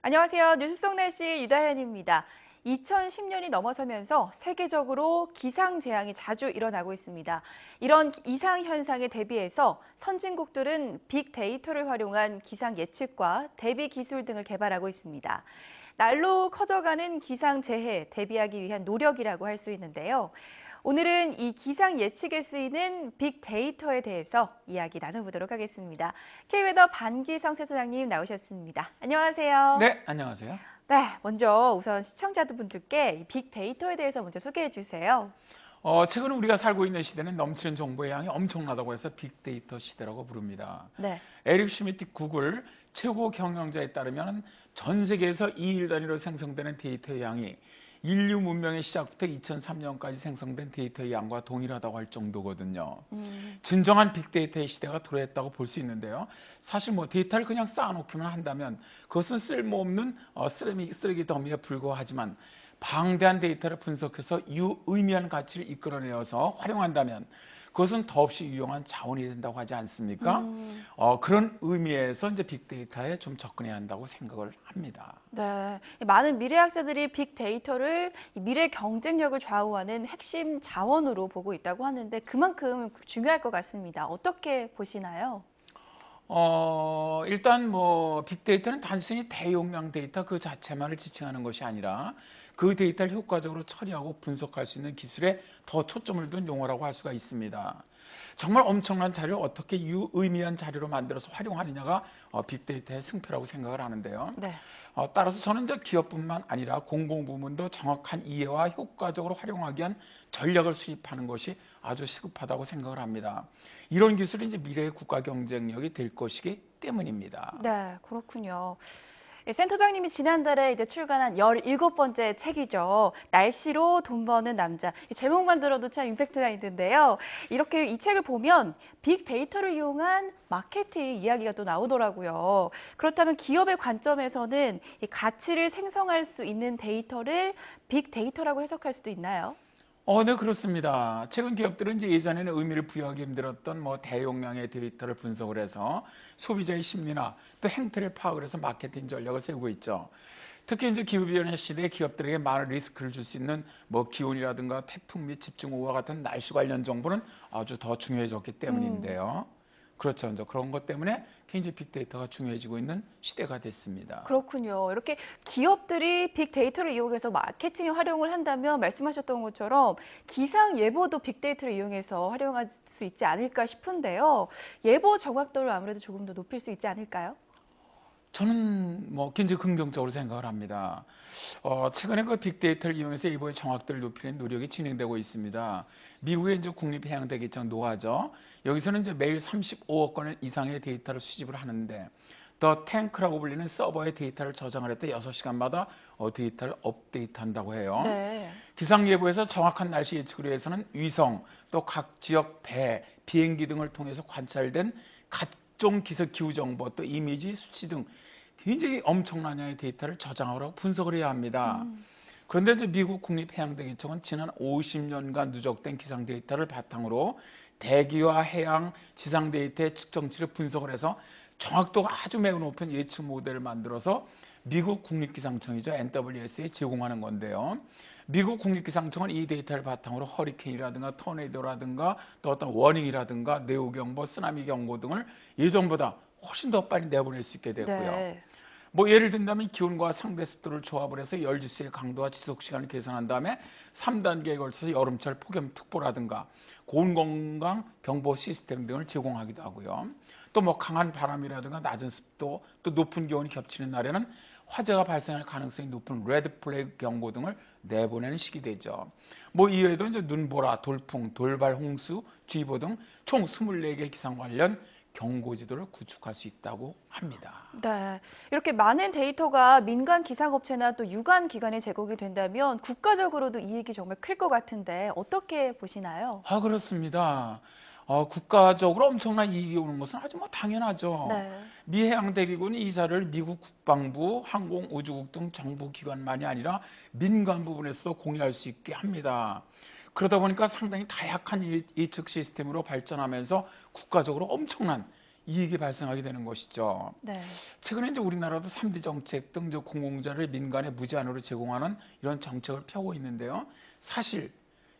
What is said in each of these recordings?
안녕하세요. 뉴스 속 날씨 유다현입니다. 2010년이 넘어서면서 세계적으로 기상재앙이 자주 일어나고 있습니다. 이런 이상 현상에 대비해서 선진국들은 빅데이터를 활용한 기상 예측과 대비 기술 등을 개발하고 있습니다. 날로 커져가는 기상재해 대비하기 위한 노력이라고 할 수 있는데요. 오늘은 이 기상 예측에 쓰이는 빅데이터에 대해서 이야기 나눠보도록 하겠습니다. K웨더 반기성 세소장님 나오셨습니다. 안녕하세요. 네, 안녕하세요. 네, 먼저 우선 시청자분들께 이 빅데이터에 대해서 먼저 소개해 주세요. 최근 우리가 살고 있는 시대는 넘치는 정보의 양이 엄청나다고 해서 빅데이터 시대라고 부릅니다. 네. 에릭 슈미트 구글 최고 경영자에 따르면 전 세계에서 2일 단위로 생성되는 데이터의 양이 인류 문명의 시작부터 2003년까지 생성된 데이터의 양과 동일하다고 할 정도거든요. 진정한 빅데이터의 시대가 도래했다고 볼 수 있는데요. 사실 뭐 데이터를 그냥 쌓아놓기만 한다면 그것은 쓸모없는 쓰레기 더미에 불과하지만 방대한 데이터를 분석해서 유의미한 가치를 이끌어내어서 활용한다면 그것은 더없이 유용한 자원이 된다고 하지 않습니까? 그런 의미에서 이제 빅데이터에 좀 접근해야 한다고 생각을 합니다. 네, 많은 미래학자들이 빅데이터를 미래 경쟁력을 좌우하는 핵심 자원으로 보고 있다고 하는데 그만큼 중요할 것 같습니다. 어떻게 보시나요? 일단 뭐 빅데이터는 단순히 대용량 데이터 그 자체만을 지칭하는 것이 아니라 그 데이터를 효과적으로 처리하고 분석할 수 있는 기술에 더 초점을 둔 용어라고 할 수가 있습니다. 정말 엄청난 자료를 어떻게 유의미한 자료로 만들어서 활용하느냐가 빅데이터의 승패라고 생각을 하는데요. 네. 따라서 저는 이제 기업뿐만 아니라 공공부문도 정확한 이해와 효과적으로 활용하기 위한 전략을 수립하는 것이 아주 시급하다고 생각을 합니다. 이런 기술이 이제 미래의 국가 경쟁력이 될 것이기 때문입니다. 네, 그렇군요. 센터장님이 지난달에 이제 출간한 17번째 책이죠. 날씨로 돈 버는 남자. 이 제목만 들어도 참 임팩트가 있는데요. 이렇게 이 책을 보면 빅데이터를 이용한 마케팅 이야기가 또 나오더라고요. 그렇다면 기업의 관점에서는 이 가치를 생성할 수 있는 데이터를 빅데이터라고 해석할 수도 있나요? 네, 그렇습니다. 최근 기업들은 이제 예전에는 의미를 부여하기 힘들었던 뭐 대용량의 데이터를 분석을 해서 소비자의 심리나 또 행태를 파악을 해서 마케팅 전략을 세우고 있죠. 특히 이제 기후변화 시대에 기업들에게 많은 리스크를 줄 수 있는 뭐 기온이라든가 태풍 및 집중호우와 같은 날씨 관련 정보는 아주 더 중요해졌기 때문인데요. 그렇죠. 이제 그런 것 때문에 굉장히 빅데이터가 중요해지고 있는 시대가 됐습니다. 그렇군요. 이렇게 기업들이 빅데이터를 이용해서 마케팅에 활용을 한다면 말씀하셨던 것처럼 기상 예보도 빅데이터를 이용해서 활용할 수 있지 않을까 싶은데요. 예보 정확도를 아무래도 조금 더 높일 수 있지 않을까요? 저는 뭐 굉장히 긍정적으로 생각을 합니다. 최근에 그 빅데이터를 이용해서 예보의 정확도를 높이는 노력이 진행되고 있습니다. 미국의 이제 국립해양대기청 노아죠. 여기서는 이제 매일 35억 건 이상의 데이터를 수집을 하는데 더 탱크라고 불리는 서버에 데이터를 저장을 했다 6시간마다 데이터를 업데이트한다고 해요. 네. 기상예보에서 정확한 날씨 예측을 위해서는 위성, 또 각 지역 배, 비행기 등을 통해서 관찰된 각종 기후 정보, 또 이미지, 수치 등 굉장히 엄청난 양의 데이터를 저장하고 분석을 해야 합니다. 그런데 이제 미국 국립해양대기청은 지난 50년간 누적된 기상 데이터를 바탕으로 대기와 해양 지상 데이터의 측정치를 분석을 해서 정확도가 아주 매우 높은 예측 모델을 만들어서 미국 국립기상청이죠. NWS에 제공하는 건데요. 미국 국립기상청은 이 데이터를 바탕으로 허리케인이라든가 토네이도라든가 또 어떤 워닝이라든가 뇌우경보, 쓰나미 경보 등을 예전보다 훨씬 더 빨리 내보낼 수 있게 됐고요. 네. 뭐 예를 든다면 기온과 상대 습도를 조합을 해서 열지수의 강도와 지속 시간을 계산한 다음에 3단계에 걸쳐서 여름철 폭염특보라든가 고온건강 경보 시스템 등을 제공하기도 하고요. 또 뭐 강한 바람이라든가 낮은 습도, 또 높은 기온이 겹치는 날에는 화재가 발생할 가능성이 높은 레드 플래그 경보 등을 내보내는 식이 되죠. 뭐 이외에도 이제 눈보라, 돌풍, 돌발 홍수 주의보 등 총 24개 기상 관련 경고지도를 구축할 수 있다고 합니다. 네. 이렇게 많은 데이터가 민간 기상업체나 또 유관 기관에 제공이 된다면 국가적으로도 이익이 정말 클 것 같은데 어떻게 보시나요? 그렇습니다. 국가적으로 엄청난 이익이 오는 것은 아주 뭐 당연하죠. 네. 미 해양대기군이 이 자료를 미국 국방부, 항공우주국 등 정부기관만이 아니라 민간 부분에서도 공유할 수 있게 합니다. 그러다 보니까 상당히 다약한 예측 시스템으로 발전하면서 국가적으로 엄청난 이익이 발생하게 되는 것이죠. 네. 최근에 이제 우리나라도 3D 정책 등 공공자를 민간에 무제한으로 제공하는 이런 정책을 펴고 있는데요. 사실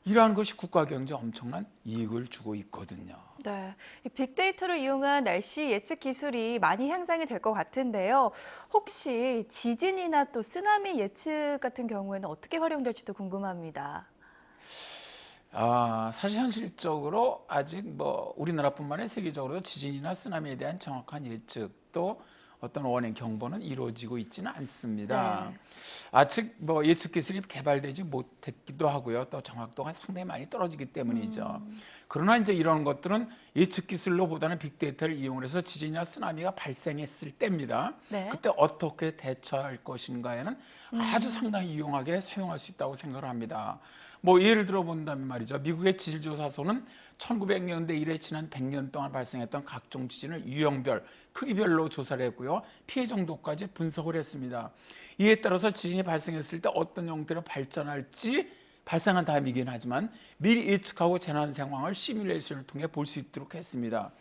이러한 것이 국가 경제에 엄청난 이익을 주고 있거든요. 네, 이 빅데이터를 이용한 날씨 예측 기술이 많이 향상이 될 것 같은데요. 혹시 지진이나 또 쓰나미 예측 같은 경우에는 어떻게 활용될지도 궁금합니다. 사실 현실적으로 아직 뭐 우리나라뿐만 아니라 세계적으로 지진이나 쓰나미에 대한 정확한 예측 또 어떤 원행 경보는 이루어지고 있지는 않습니다. 네. 아직 뭐 예측 기술이 개발되지 못했기도 하고요. 또 정확도가 상당히 많이 떨어지기 때문이죠. 그러나 이제 이런 것들은 예측 기술로보다는 빅데이터를 이용해서 지진이나 쓰나미가 발생했을 때입니다. 네. 그때 어떻게 대처할 것인가에는 아주 상당히 유용하게 사용할 수 있다고 생각을 합니다. 뭐 예를 들어 본다면 말이죠. 미국의 지질조사소는 1900년대 이래 지난 100년 동안 발생했던 각종 지진을 유형별, 크기별로 조사를 했고요. 피해 정도까지 분석을 했습니다. 이에 따라서 지진이 발생했을 때 어떤 형태로 발전할지 발생한 다음이긴 하지만 미리 예측하고 재난 상황을 시뮬레이션을 통해 볼 수 있도록 했습니다.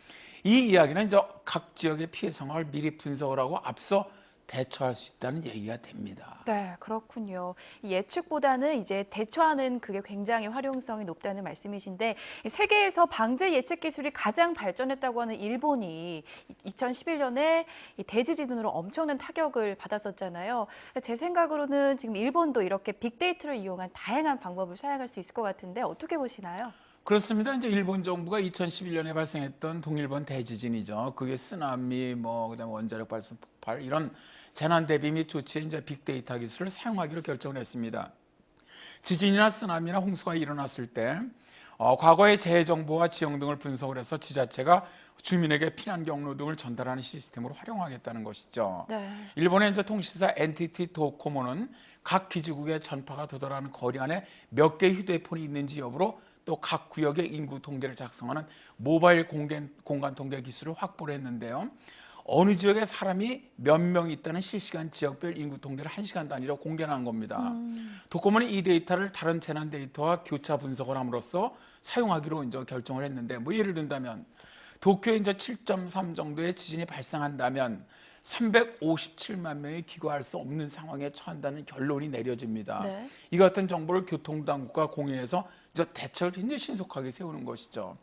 이 이야기는 이제 각 지역의 피해 상황을 미리 분석을 하고 앞서 대처할 수 있다는 얘기가 됩니다. 네, 그렇군요. 이 예측보다는 이제 대처하는 그게 굉장히 활용성이 높다는 말씀이신데 이 세계에서 방제 예측 기술이 가장 발전했다고 하는 일본이 2011년에 이 대지진으로 엄청난 타격을 받았었잖아요. 제 생각으로는 지금 일본도 이렇게 빅데이터를 이용한 다양한 방법을 사용할 수 있을 것 같은데 어떻게 보시나요? 그렇습니다. 이제 일본 정부가 2011년에 발생했던 동일본 대지진이죠. 그게 쓰나미, 그다음에 원자력 발전 폭발 이런 재난 대비 및 조치에 이제 빅데이터 기술을 사용하기로 결정을 했습니다. 지진이나 쓰나미나 홍수가 일어났을 때 과거의 재해 정보와 지형 등을 분석을 해서 지자체가 주민에게 피난 경로 등을 전달하는 시스템으로 활용하겠다는 것이죠. 네. 일본의 이제 통신사 NTT 도코모는 각 기지국의 전파가 도달하는 거리 안에 몇 개의 휴대폰이 있는지 여부로 또 각 구역의 인구 통계를 작성하는 모바일 공간 통계 기술을 확보를 했는데요. 어느 지역에 사람이 몇 명 있다는 실시간 지역별 인구 통계를 1시간 단위로 공개한 겁니다. 도코모는 이 데이터를 다른 재난 데이터와 교차 분석을 함으로써 사용하기로 이제 결정을 했는데 뭐 예를 든다면 도쿄에 이제 7.3 정도의 지진이 발생한다면 357만 명이 귀가할 수 없는 상황에 처한다는 결론이 내려집니다. 네. 이 같은 정보를 교통당국과 공유해서 이제 대책을 굉장히 신속하게 세우는 것이죠.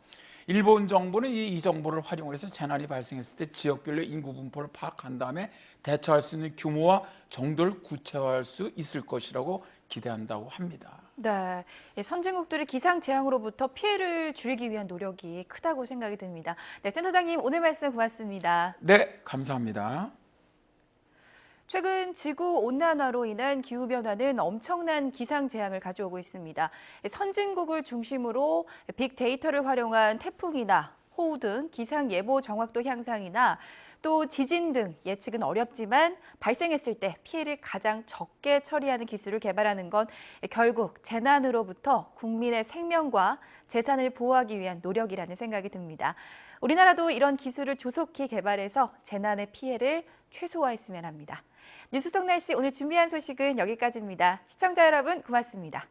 일본 정부는 이 정보를 활용해서 재난이 발생했을 때 지역별로 인구 분포를 파악한 다음에 대처할 수 있는 규모와 정도를 구체화할 수 있을 것이라고 기대한다고 합니다. 네, 이 선진국들이 기상재앙으로부터 피해를 줄이기 위한 노력이 크다고 생각이 듭니다. 네, 센터장님 오늘 말씀 고맙습니다. 네, 감사합니다. 최근 지구온난화로 인한 기후변화는 엄청난 기상재앙을 가져오고 있습니다. 선진국을 중심으로 빅데이터를 활용한 태풍이나 호우 등 기상예보 정확도 향상이나 또 지진 등 예측은 어렵지만 발생했을 때 피해를 가장 적게 처리하는 기술을 개발하는 건 결국 재난으로부터 국민의 생명과 재산을 보호하기 위한 노력이라는 생각이 듭니다. 우리나라도 이런 기술을 조속히 개발해서 재난의 피해를 최소화했으면 합니다. 뉴스 속 날씨 오늘 준비한 소식은 여기까지입니다. 시청자 여러분 고맙습니다.